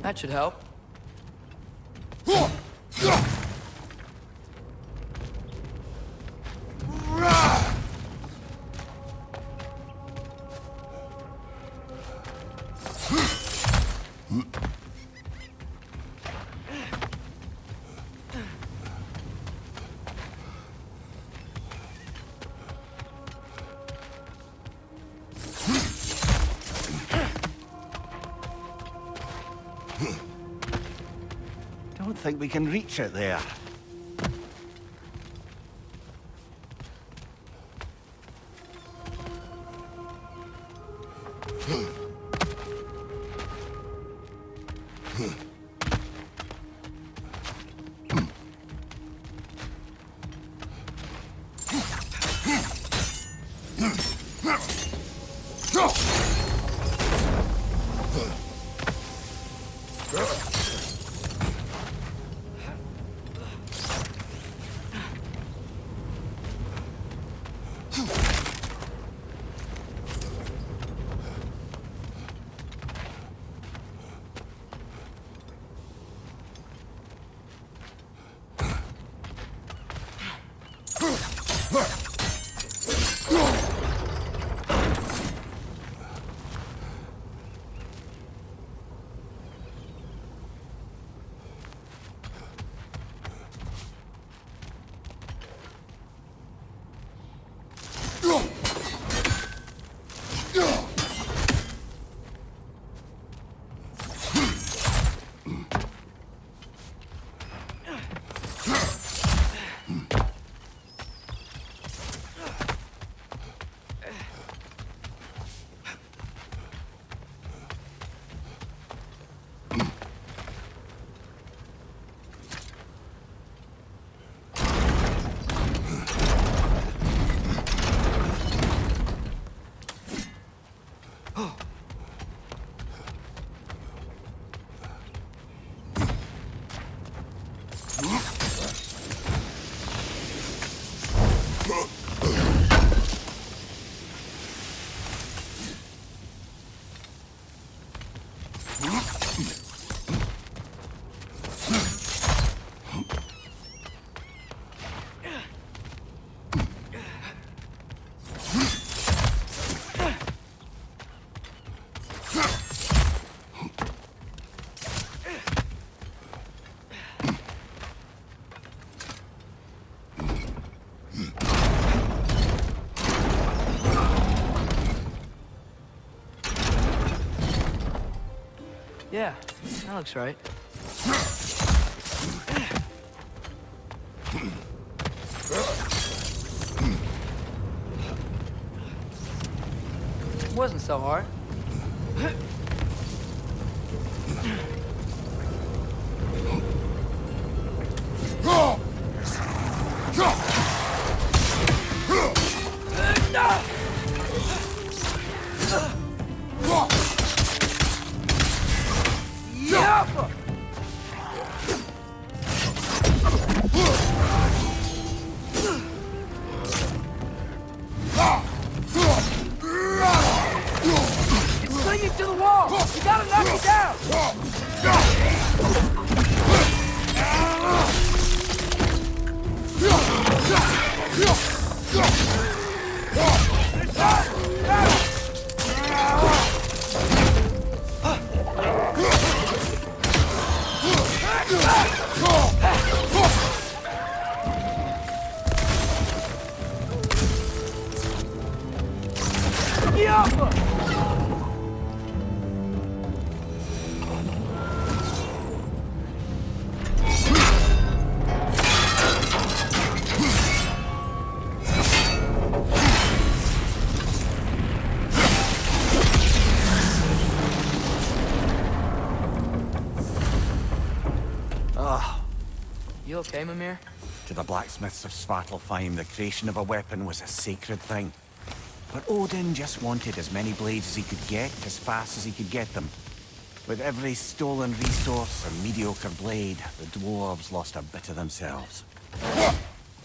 That should help. Don't think we can reach it there. Yeah, that looks right. It wasn't so hard. It's clinging to the wall! You gotta knock it down! You okay, Mimir? To the blacksmiths of Svartalfheim, the creation of a weapon was a sacred thing. But Odin just wanted as many blades as he could get, as fast as he could get them. With every stolen resource or mediocre blade, the dwarves lost a bit of themselves.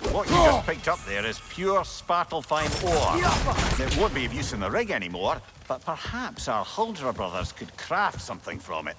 What you just picked up there is pure Svartalfheim ore. It won't be of use in the rig anymore, but perhaps our Huldra brothers could craft something from it.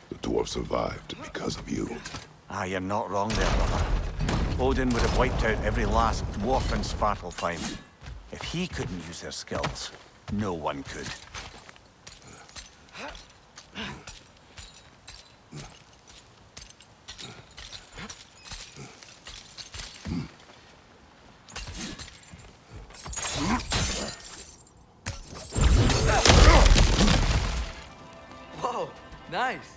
The dwarf survived because of you. Ah, you're not wrong there, brother. Odin would have wiped out every last dwarf in Svartalfheim. If he couldn't use their skills, no one could. Whoa, nice.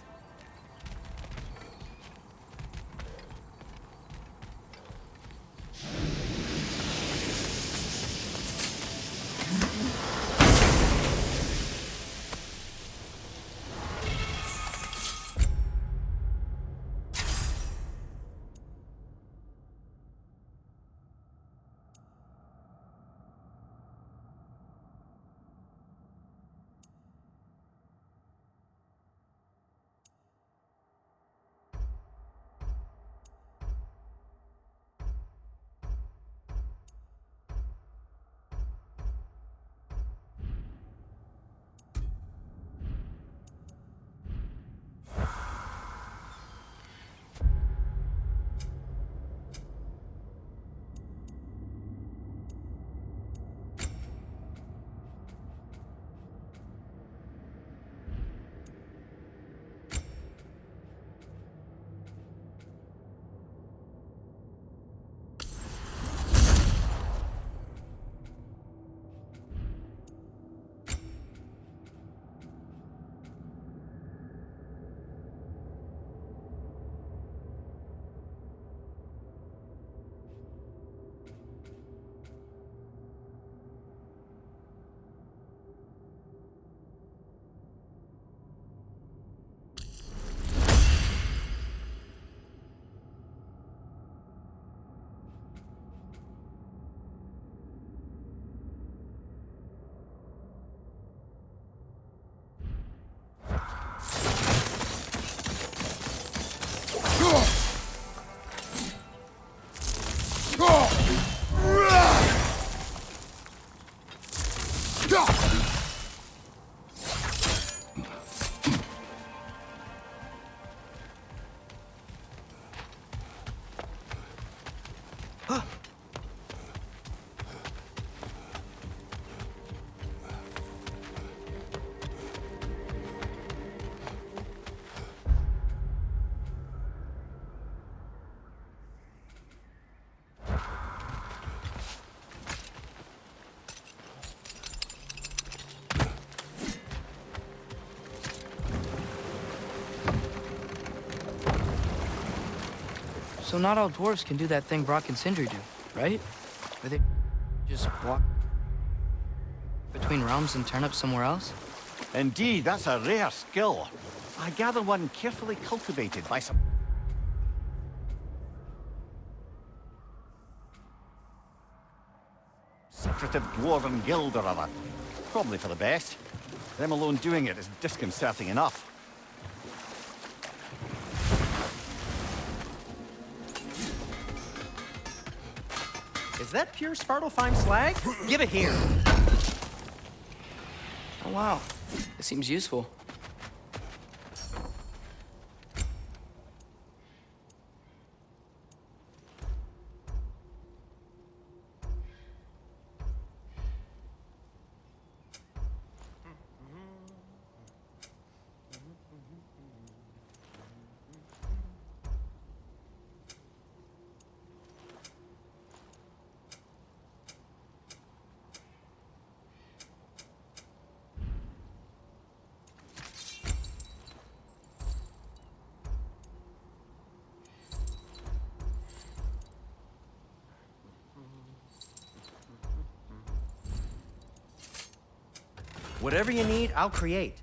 So not all dwarves can do that thing Brock and Sindri do, right? Where they just walk between realms and turn up somewhere else? Indeed, that's a rare skill. I gather one carefully cultivated by some secretive dwarven guild or other. Probably for the best. Them alone doing it is disconcerting enough. Is that pure Svartalfheim slag? Give it here. Oh, wow. This seems useful. Whatever you need, I'll create.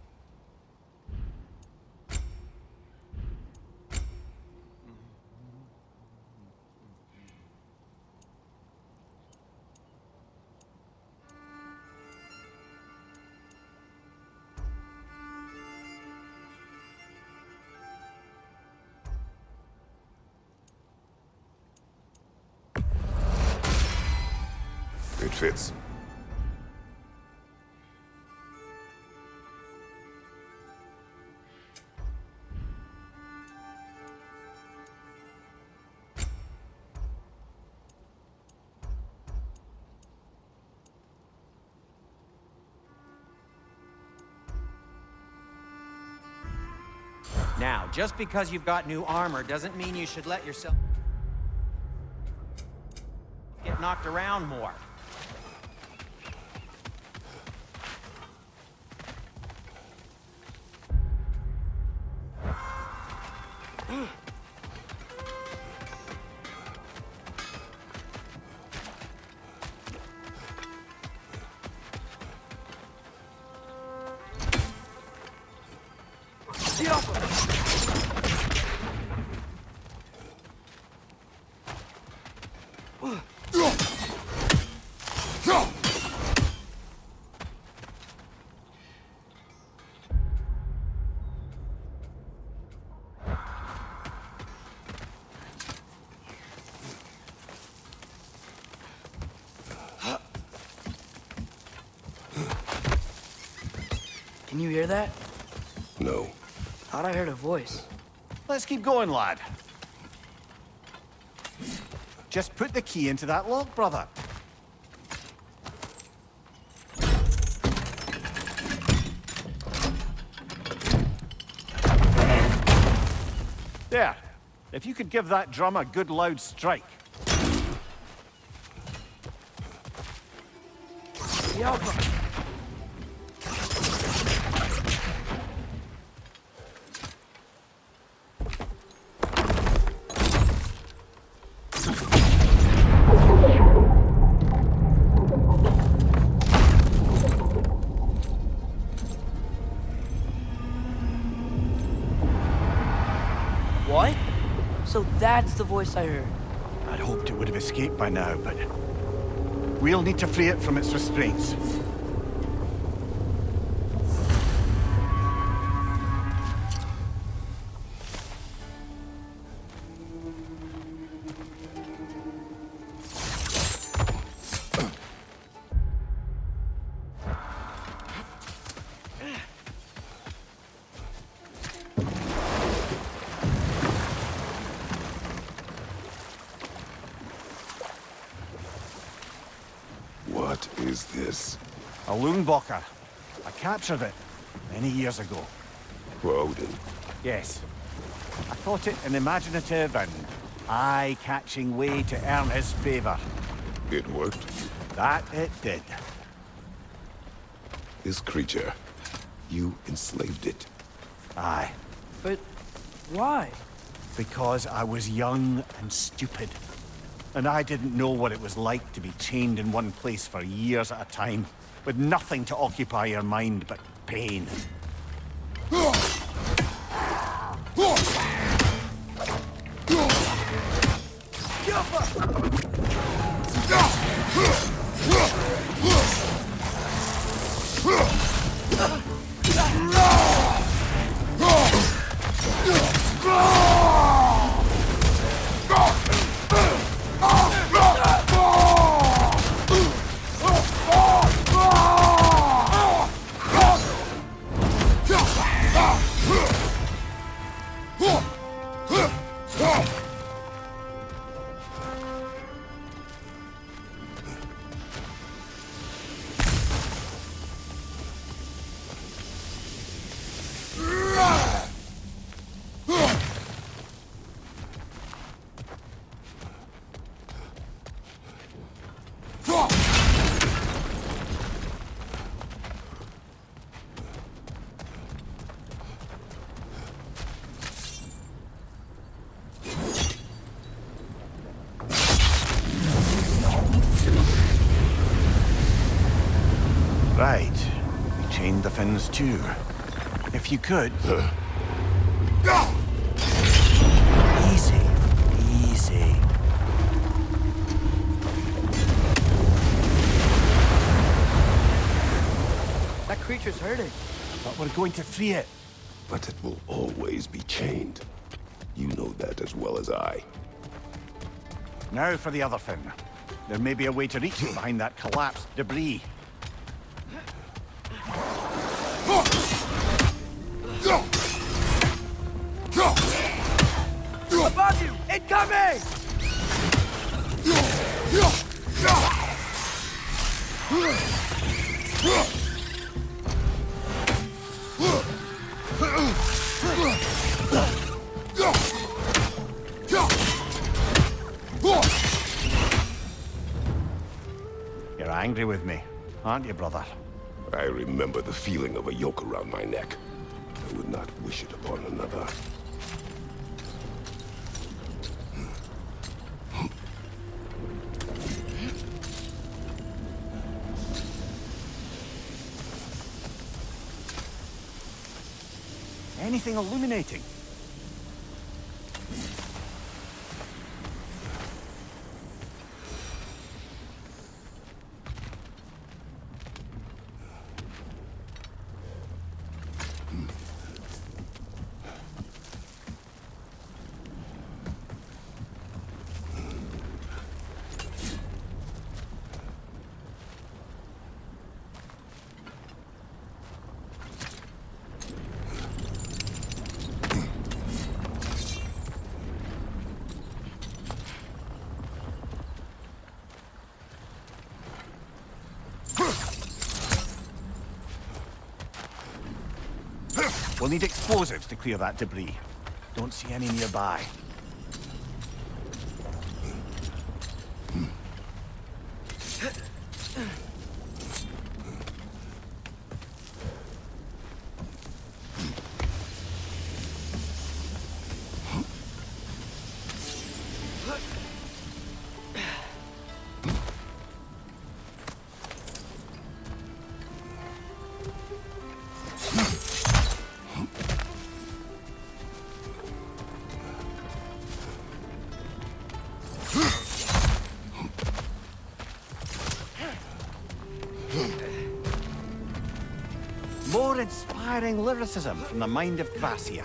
It fits. Now, just because you've got new armor doesn't mean you should let yourself get knocked around more. Can you hear that? No. Thought I heard a voice. Let's keep going, lad. Just put the key into that lock, brother. There. If you could give that drum a good loud strike. Yelpa! What? So that's the voice I heard. I'd hoped it would have escaped by now, but we'll need to free it from its restraints. What is this? A Loonbocker. I captured it many years ago. For Odin. Yes. I thought it an imaginative and eye-catching way to earn his favor. It worked. That it did. This creature, you enslaved it. Aye. But why? Because I was young and stupid. And I didn't know what it was like to be chained in one place for years at a time, with nothing to occupy your mind but pain. contained the fins too. If you could... Easy. Easy. That creature's hurting. But we're going to free it. But it will always be chained. You know that as well as I. Now for the other fin. There may be a way to reach it behind that collapsed debris. Above you! Incoming! You're angry with me, aren't you, brother? I remember the feeling of a yoke around my neck. I would not wish it upon another. Anything illuminating? We'll need explosives to clear that debris. Don't see any nearby. More inspiring lyricism from the mind of Kvasir.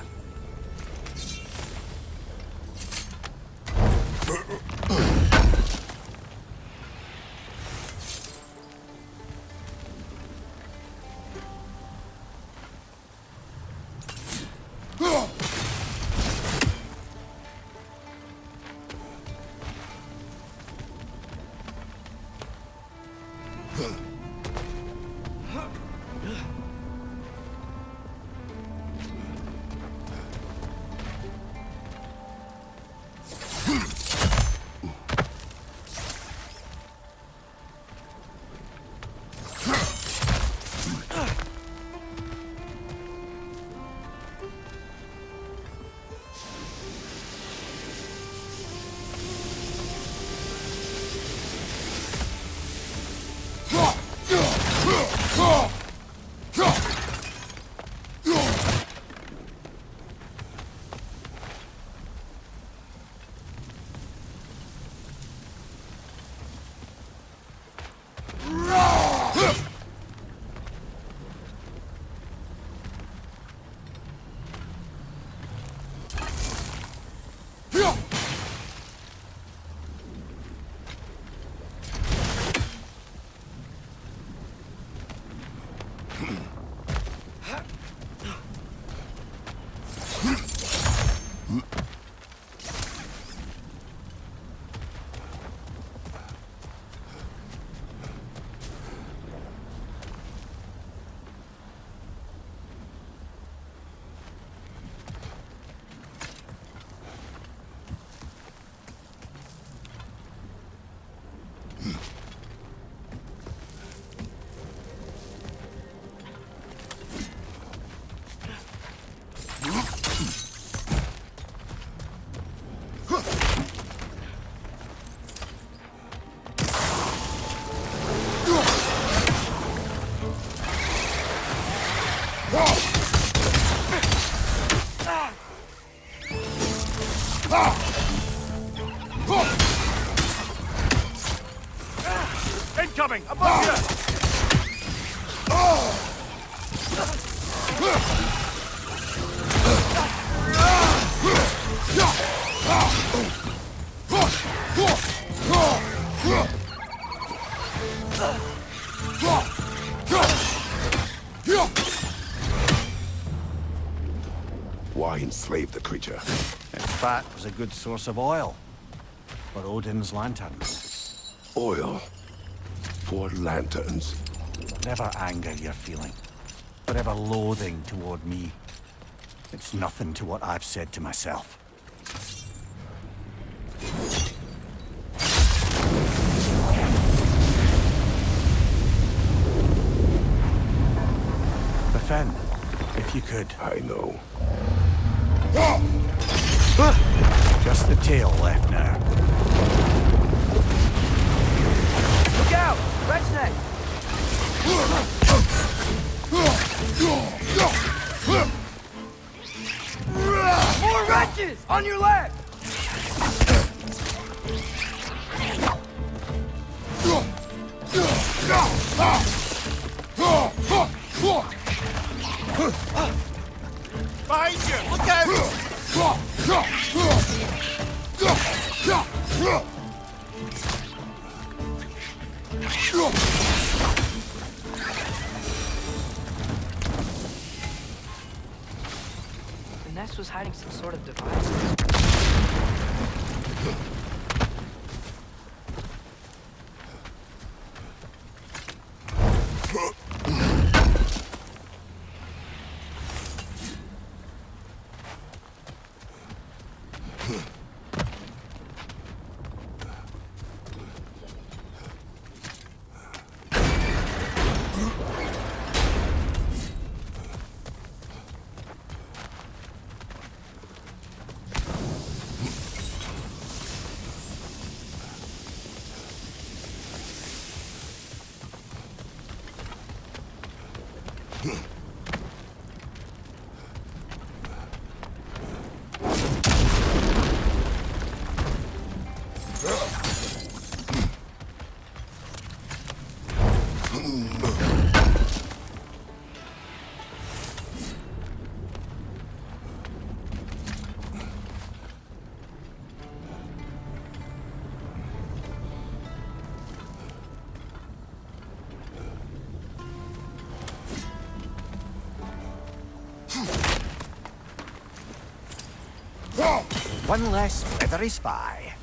Incoming! Above you! Why enslave the creature? Its fat was a good source of oil for Odin's lanterns. Oil. For lanterns. Whatever anger you're feeling, whatever loathing toward me, it's nothing to what I've said to myself. Defend, if you could. I know. Just the tail left now. Look out! Red's neck! More wretches! On your left! Behind you! Look out! The nest was hiding some sort of device. One less feathery spy.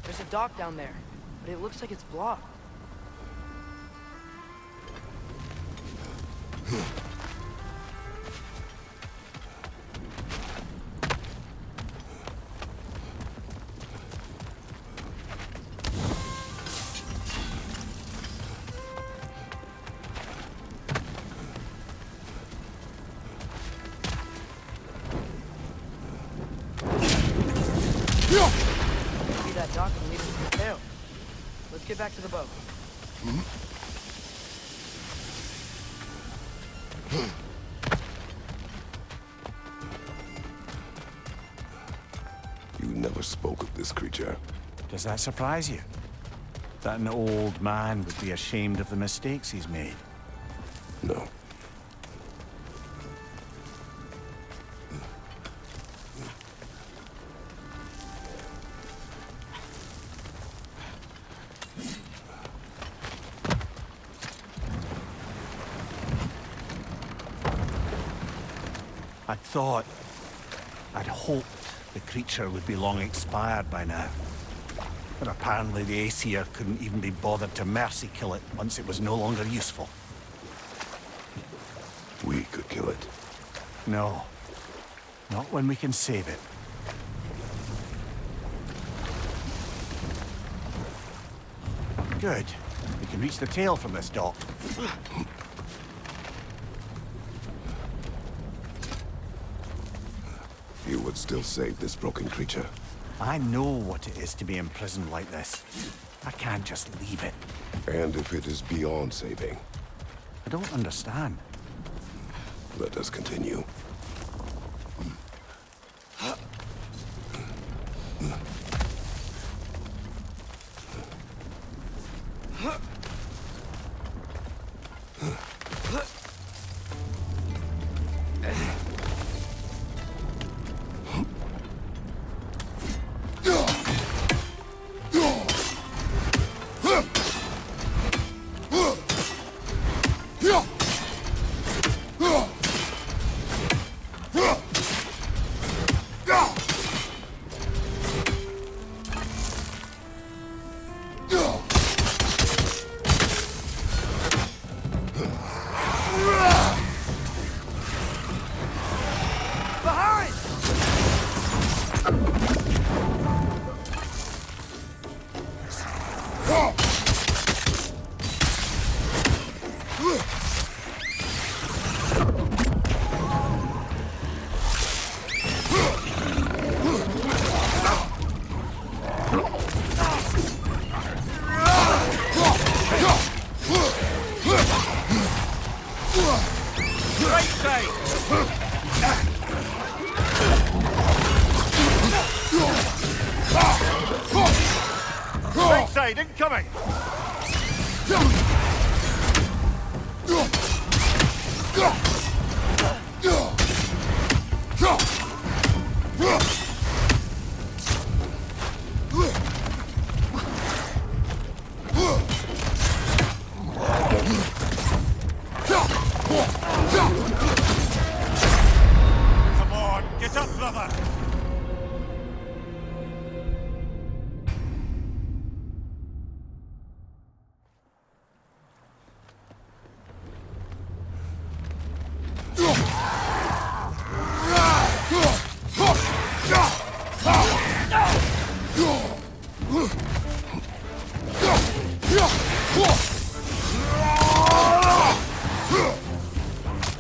There's a dock down there, but it looks like it's blocked. Maybe that dock can lead us to the tail. Let's get back to the boat. You never spoke of this creature. Does that surprise you? That an old man would be ashamed of the mistakes he's made? No. I'd hoped the creature would be long expired by now. But apparently the Aesir couldn't even be bothered to mercy kill it once it was no longer useful. We could kill it. No. Not when we can save it. Good. We can reach the tail from this dock. You would still save this broken creature. I know what it is to be imprisoned like this. I can't just leave it. And if it is beyond saving, I don't understand. let us continue. Great side, incoming! Come on, get up, brother!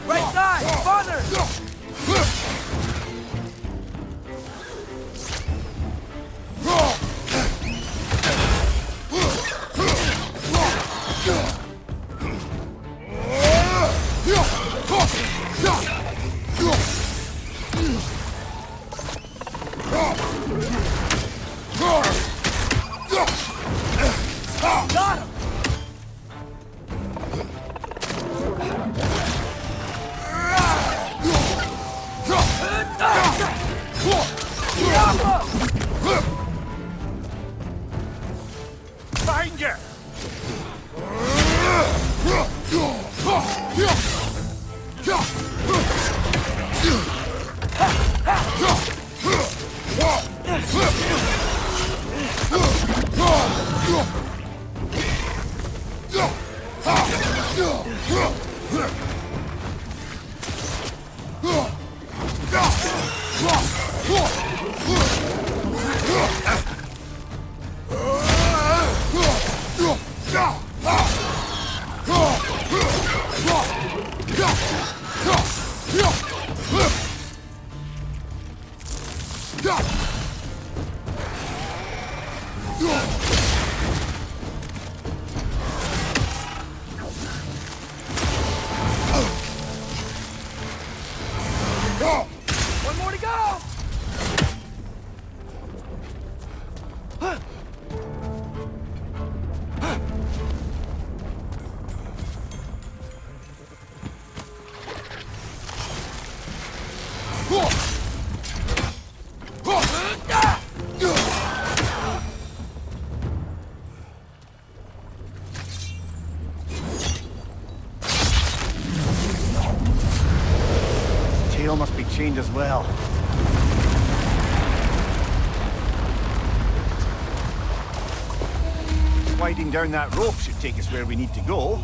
Right side! Farther! Got him! Behind you! One more to go! Tail must be chained as well. Sliding down that rope should take us where we need to go.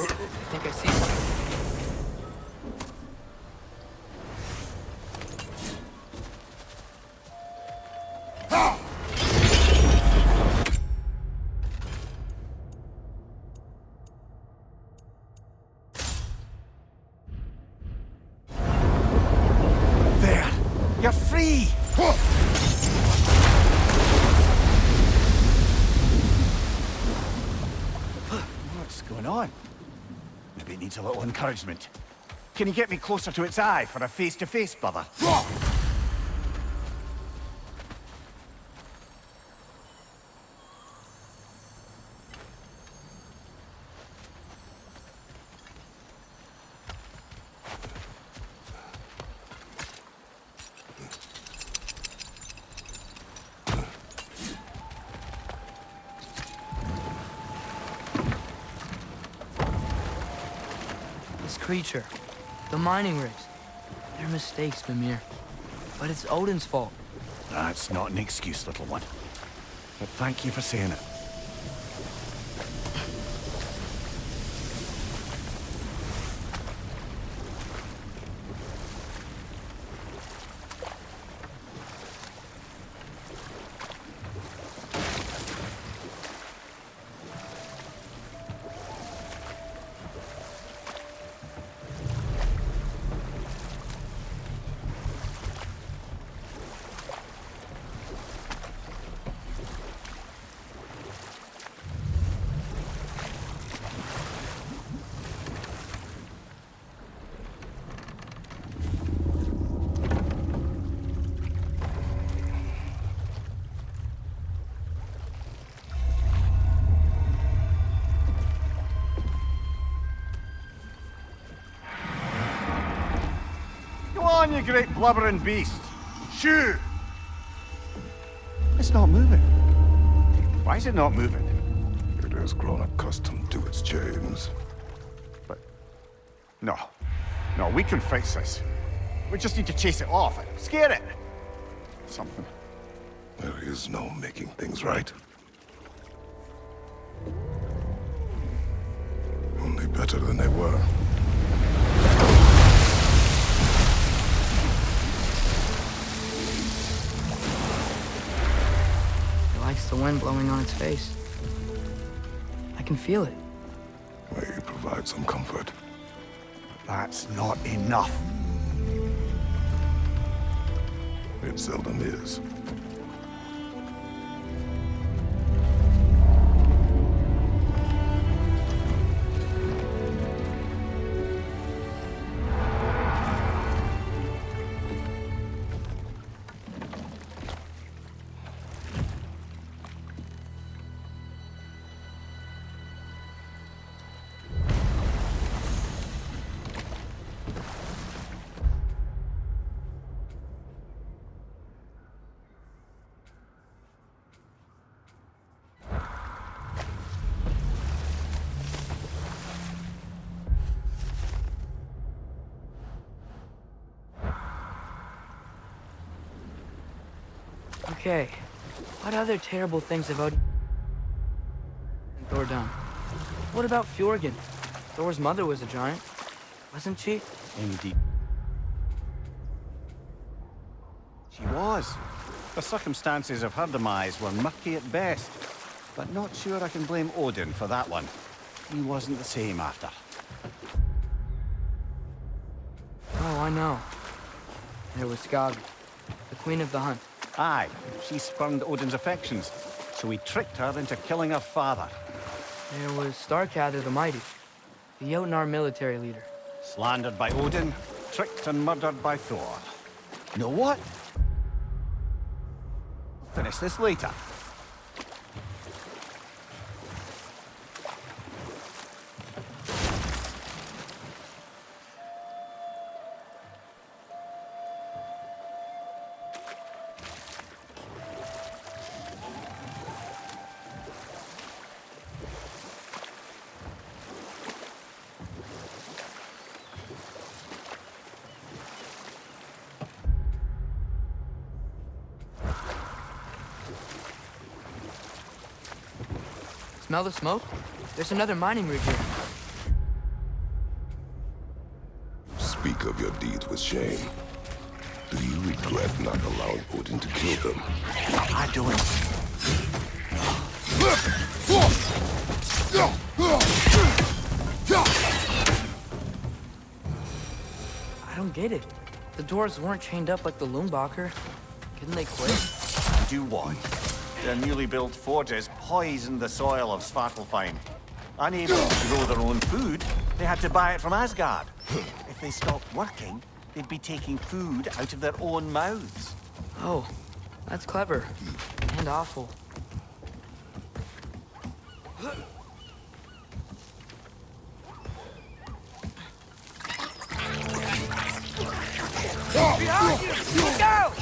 I think I see something. There! You're free! What's going on? Maybe it needs a little encouragement. Can you get me closer to its eye for a face-to-face, brother? This creature, the mining rigs, they're mistakes, Mimir. But it's Odin's fault. That's not an excuse, little one. But thank you for saying it. Go on, you great blubbering beast. Shoo! It's not moving. Why is it not moving? It has grown accustomed to its chains. But... No. No, we can fix this. We just need to chase it off and scare it. Something. There is no making things right. better than they were. It likes the wind blowing on its face. I can feel it. May provide some comfort. That's not enough. It seldom is. Okay, what other terrible things have Odin and Thor done? What about Fjorgen? Thor's mother was a giant, wasn't she? Indeed. She was. The circumstances of her demise were murky at best. But not sure I can blame Odin for that one. He wasn't the same after. Oh, I know. There was Skadi, the queen of the hunt. Aye, she spurned Odin's affections, so he tricked her into killing her father. There was Starkadr the Mighty, the Jotnar military leader. Slandered by Odin, tricked and murdered by Thor. You know what? Finish this later. Smell the smoke? There's another mining rig here. Speak of your deeds with shame. Do you regret not allowing Odin to kill them? I don't. I don't get it. The doors weren't chained up like the Lungbacher. Couldn't they quit? Do what? Their newly built forges poisoned the soil of Svartalfheim. Unable to grow their own food, they had to buy it from Asgard. If they stopped working, they'd be taking food out of their own mouths. Oh, that's clever. And awful. Behind you! Look out!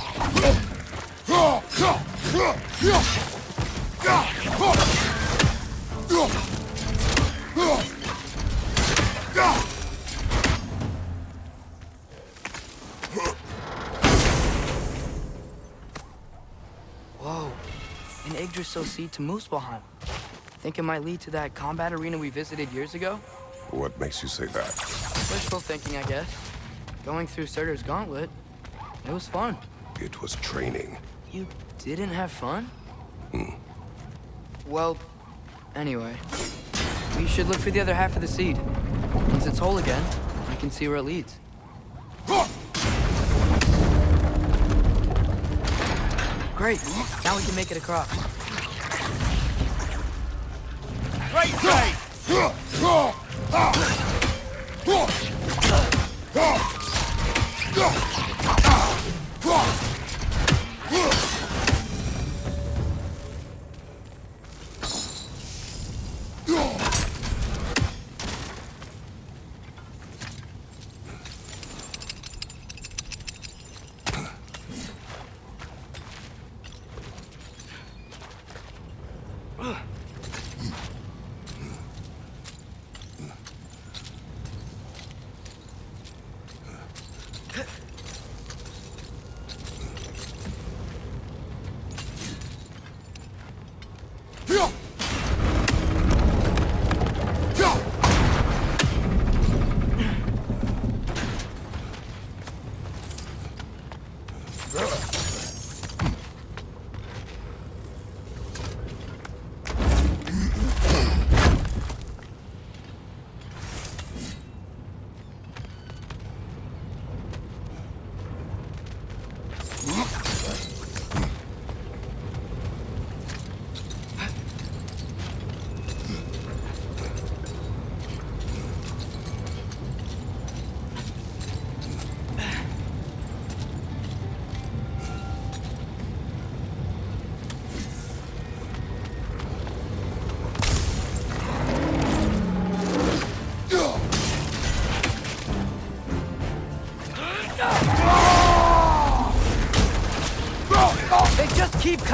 Whoa, an Yggdrasil seed to Muspelheim. Think it might lead to that combat arena we visited years ago? What makes you say that? Wishful thinking, I guess. Going through Surtur's gauntlet, it was fun. It was training. You didn't have fun? Well, anyway. We should look for the other half of the seed. Once it's whole again, we can see where it leads. Great. Now we can make it across. Great save!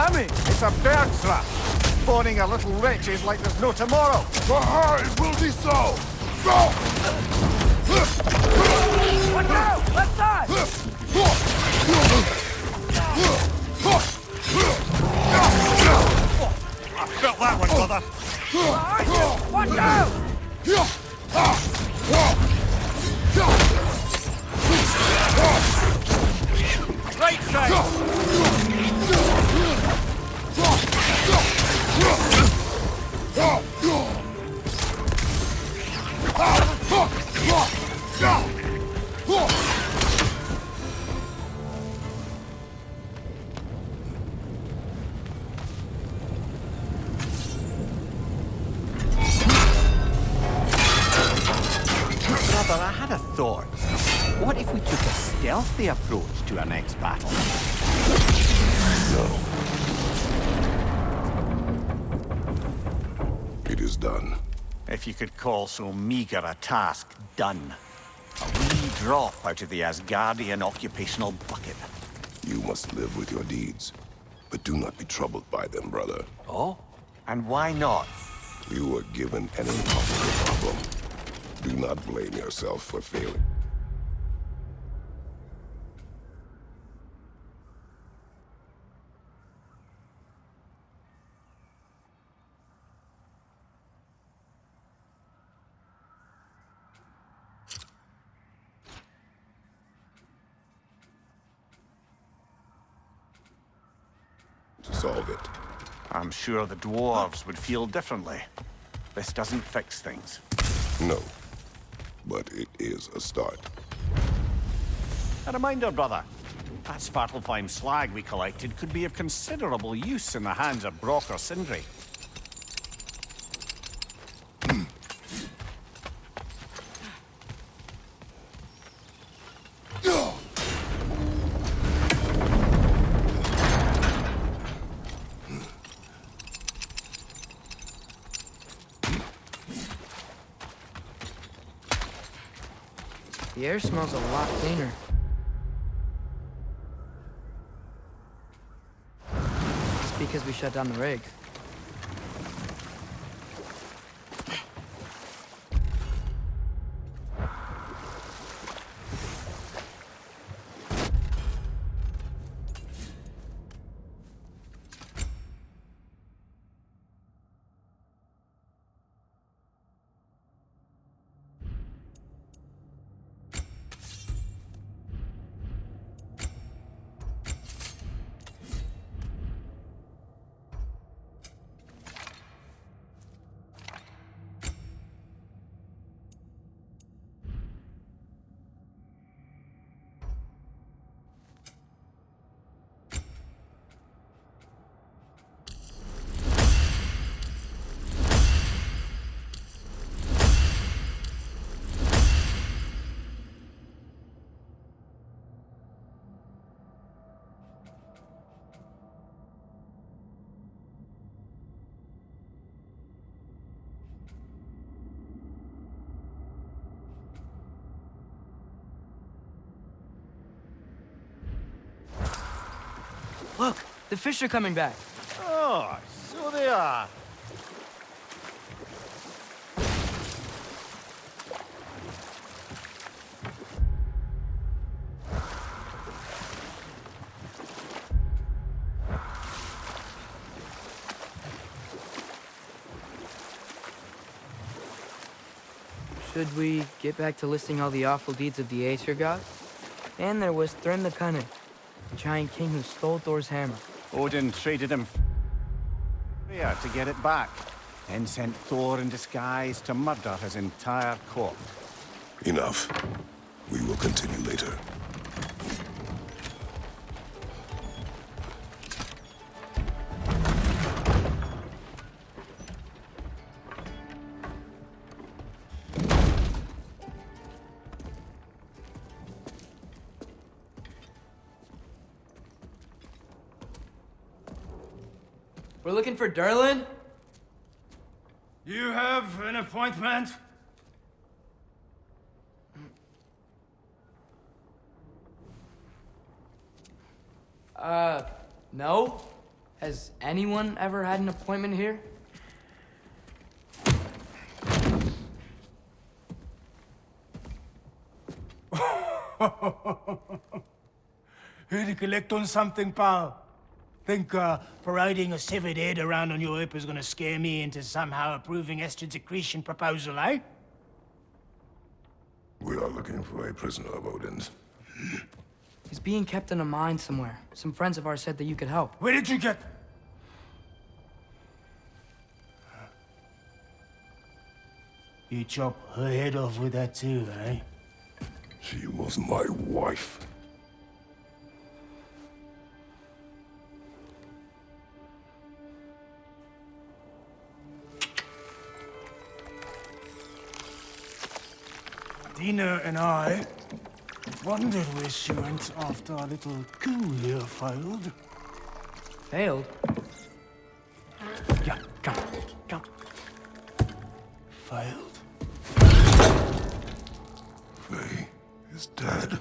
coming! It's a bird trap! Spawning a little wretches like there's no tomorrow! For her, it will be so! Go! Watch out! Left side! I felt that one, brother. Behind you! Watch out! Right side. Brother, I had a thought. What if we took a stealthy approach to our next battle? No. It is done. If you could call so meager a task done. A wee drop out of the Asgardian occupational bucket. You must live with your deeds. But do not be troubled by them, brother. Oh? And why not? You were given an impossible problem. Do not blame yourself for failing. To solve it. I'm sure the dwarves would feel differently. This doesn't fix things. No. But it is a start. A reminder, brother. That Svartalfheim slag we collected could be of considerable use in the hands of Brock or Sindri. The air smells a lot cleaner. It's because we shut down the rigs. Look, the fish are coming back. Oh, so they are. Should we get back to listing all the awful deeds of the Aesir gods? And there was Thrym the Cunning, the giant king who stole Thor's hammer. Odin traded him to get it back, then sent Thor in disguise to murder his entire court. Enough. We will continue later. We're looking for Durlin? You have an appointment? No? Has anyone ever had an appointment here? Here to collect on something, pal? Think parading a severed head around on your hip is gonna scare me into somehow approving Estrid's accretion proposal, eh? We are looking for a prisoner of Odin's. He's being kept in a mine somewhere. Some friends of ours said that you could help. Where did you get... You chop her head off with that too, eh? She was my wife. Dina and I wondered where she went after our little coup here failed. Failed? Yeah, come. Failed. Faye is dead.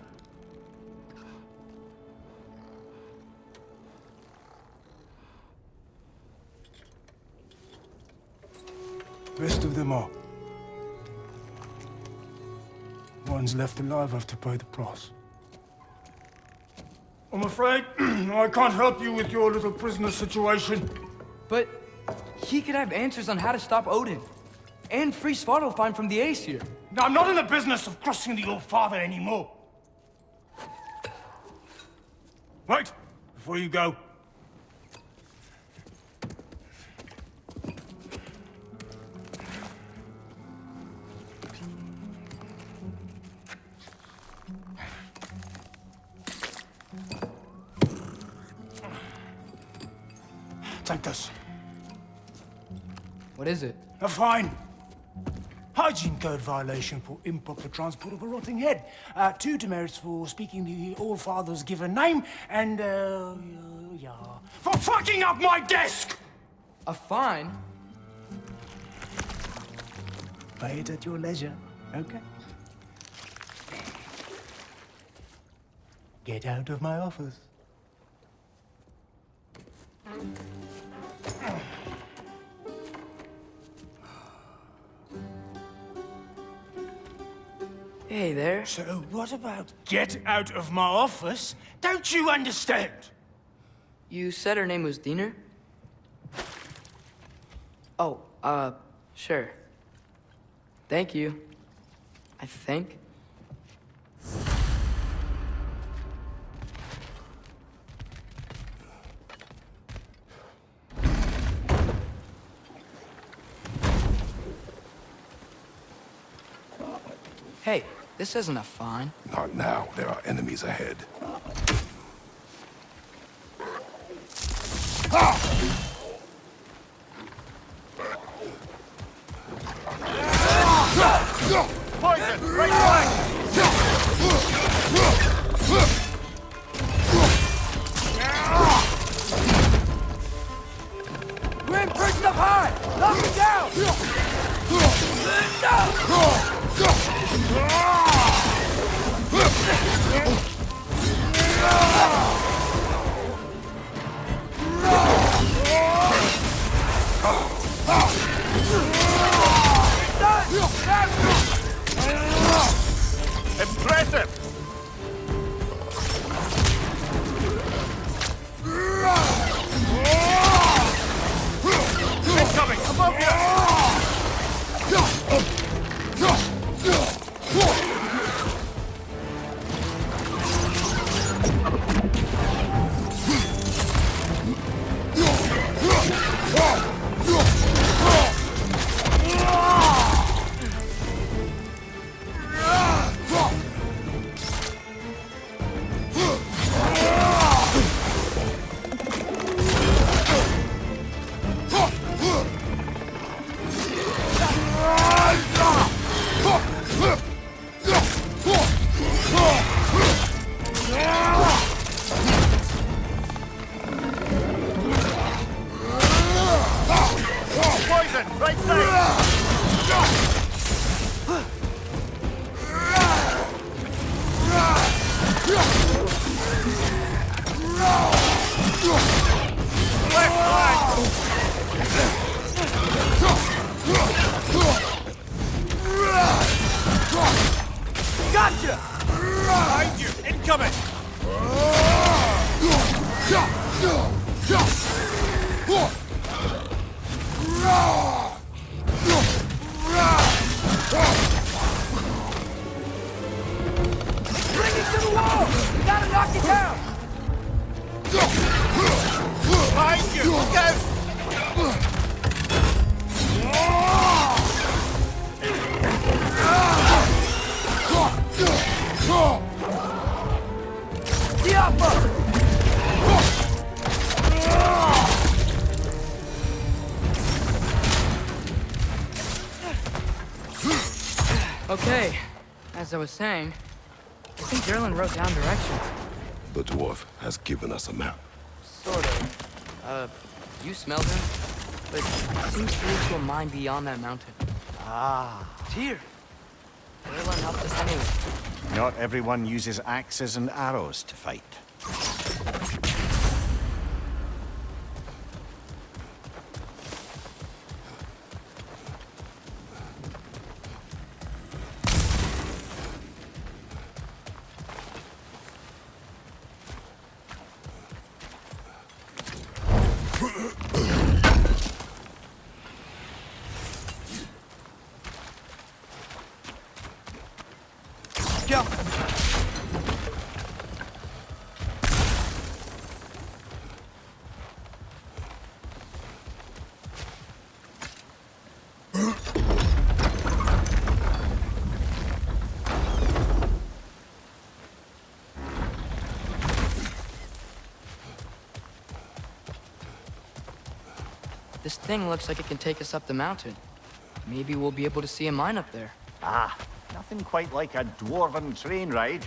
Rest of them are. One's left alive have to pay the price. I'm afraid I can't help you with your little prisoner situation. But he could have answers on how to stop Odin. And free Svartalfheim from the Aesir. Now, I'm not in the business of crossing the old father anymore. Wait, before you go. Take this. What is it? A fine. Hygiene code violation for improper transport of a rotting head. 2 demerits for speaking the All-Father's given name, and, yeah. For fucking up my desk! A fine? Pay it at your leisure, okay? Get out of my office. Hey there. So what about get out of my office? Don't you understand? You said her name was Diener? Oh, sure. Thank you. I think. Hey, this isn't a fine. Not now. There are enemies ahead. Poison! Right away! Grim, perched up high! Knock him down! Impressive! Incoming! Above you! Okay, as I was saying, I think Derlin wrote down directions. The dwarf has given us a map. Sort of. You smelled him? But it seems to lead to a mine beyond that mountain. Ah. Tyr! Derlin helped us anyway. Not everyone uses axes and arrows to fight. Go! This thing looks like it can take us up the mountain. Maybe we'll be able to see a mine up there. Ah, nothing quite like a dwarven train ride.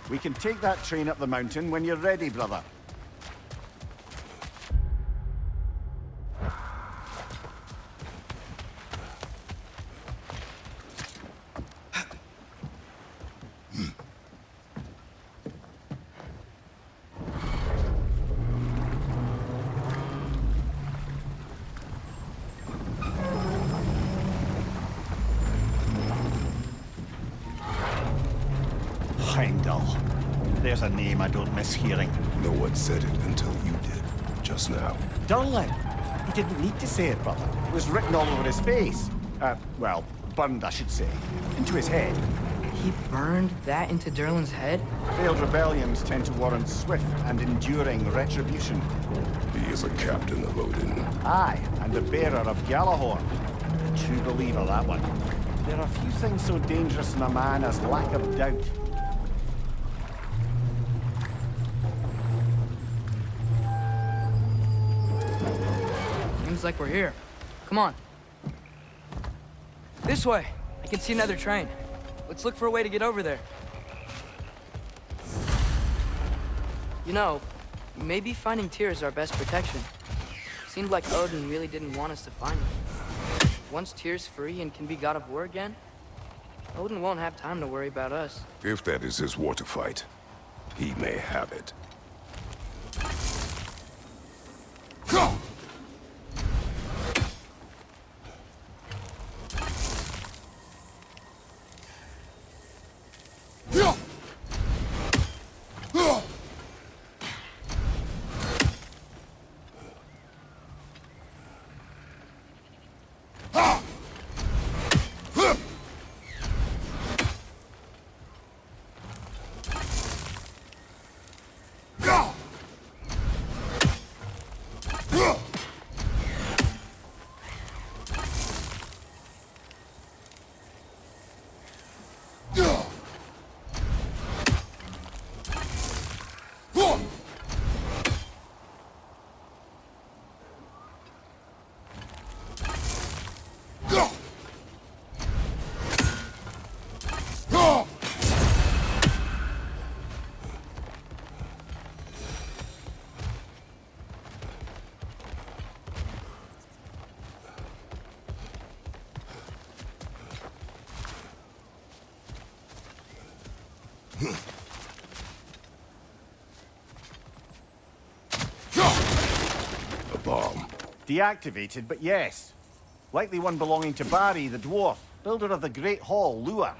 We can take that train up the mountain when you're ready, brother. Heimdall. There's a name I don't miss hearing. No one said it until you did, just now. Durlin. He didn't need to say it, brother. It was written all over his face. Well, burned, I should say. Into his head. He burned that into Derlin's head? Failed rebellions tend to warrant swift and enduring retribution. He is a captain of Odin. Aye, and the bearer of Gjallarhorn. A true believer, that one. There are few things so dangerous in a man as lack of doubt. Seems like we're here. Come on. This way. I can see another train. Let's look for a way to get over there. You know, maybe finding Tyr is our best protection. Seemed like Odin really didn't want us to find him. Once Tyr's free and can be god of war again, Odin won't have time to worry about us. If that is his war to fight, he may have it. Go! A bomb. Deactivated, but yes. Likely one belonging to Barry, the dwarf, builder of the Great Hall, Lure.